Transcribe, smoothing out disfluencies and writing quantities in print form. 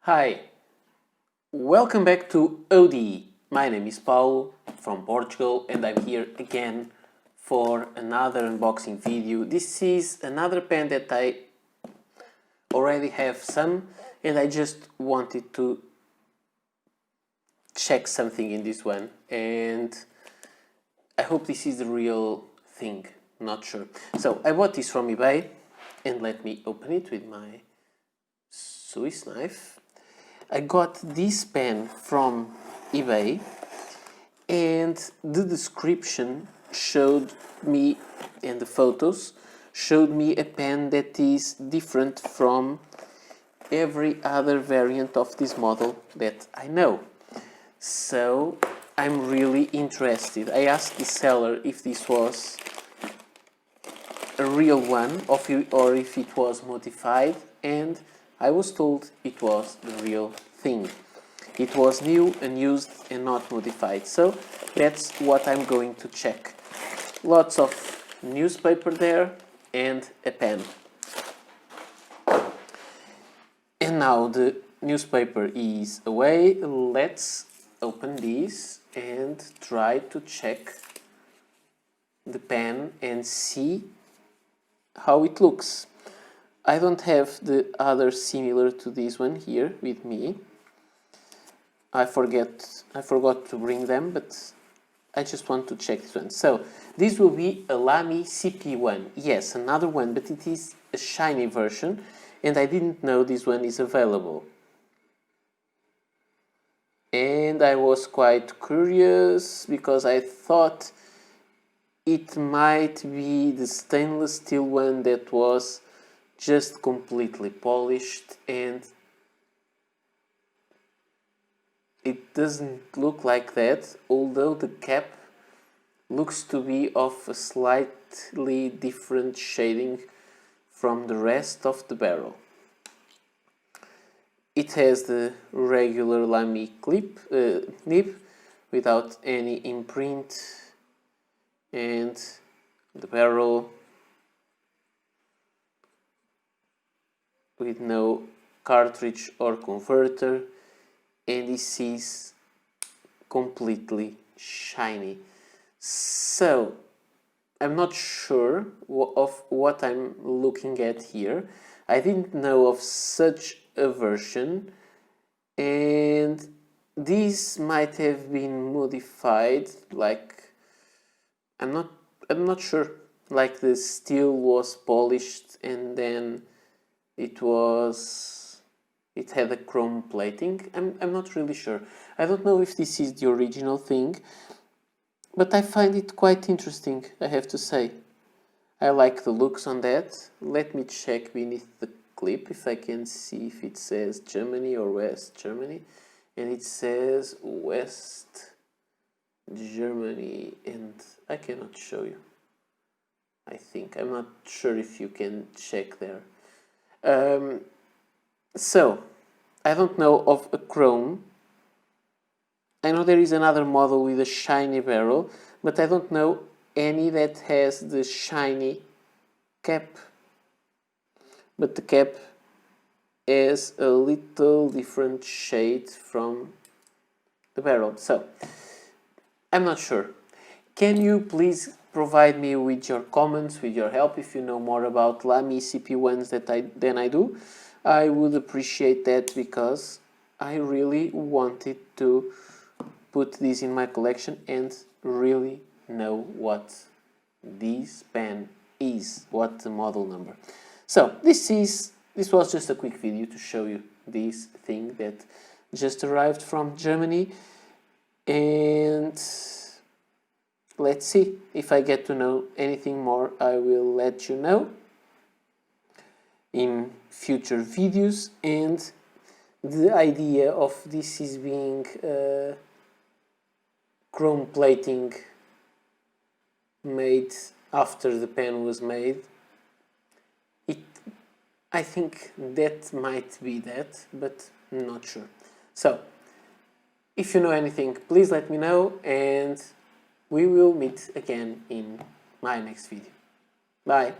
Hi, welcome back to OD. My name is Paulo from Portugal and I'm here again for another unboxing video. This is another pen that I already have some and I just wanted to check something in this one, and I hope this is the real thing, not sure. So I bought this from eBay and let me open it with my Swiss knife. I got this pen from eBay and the description showed me, and the photos showed me, a pen that is different from every other variant of this model that I know. So I'm really interested. I asked the seller if this was a real one or if it was modified, and I was told it was the real thing. It was new, unused and not modified. So that's what I'm going to check. Lots of newspaper there and a pen. And now the newspaper is away. Let's open this and try to check the pen and see how it looks. I don't have the other similar to this one here with me. I forgot to bring them, but I just want to check this one. So this will be a Lamy CP1. Yes, another one, but it is a shiny version and I didn't know this one is available. And I was quite curious because I thought it might be the stainless steel one that was just completely polished, and it doesn't look like that, although the cap looks to be of a slightly different shading from the rest of the barrel. It has the regular Lamy nib without any imprint, and the barrel with no cartridge or converter, and this is completely shiny. So I'm not sure of what I'm looking at here. I didn't know of such a version, and this might have been modified, like I'm not sure, like the steel was polished and then it had a chrome plating. I'm not really sure. I don't know if this is the original thing, but I find it quite interesting, I have to say. I like the looks on that. Let me check beneath the clip if I can see if it says Germany or West Germany. And it says West Germany, and I cannot show you. I think. I'm not sure if you can check there. So, I don't know of a chrome. I know there is another model with a shiny barrel, but I don't know any that has the shiny cap. But the cap has a little different shade from the barrel. So, I'm not sure. Can you please provide me with your comments, with your help, if you know more about Lamy CP1s than I do? I would appreciate that, because I really wanted to put this in my collection and really know what this pen is, what the model number. So this was just a quick video to show you this thing that just arrived from Germany, and let's see. If I get to know anything more, I will let you know in future videos. And the idea of this is being chrome plating made after the pen was made, I think that might be that, but not sure. So if you know anything, please let me know, and we will meet again in my next video. Bye!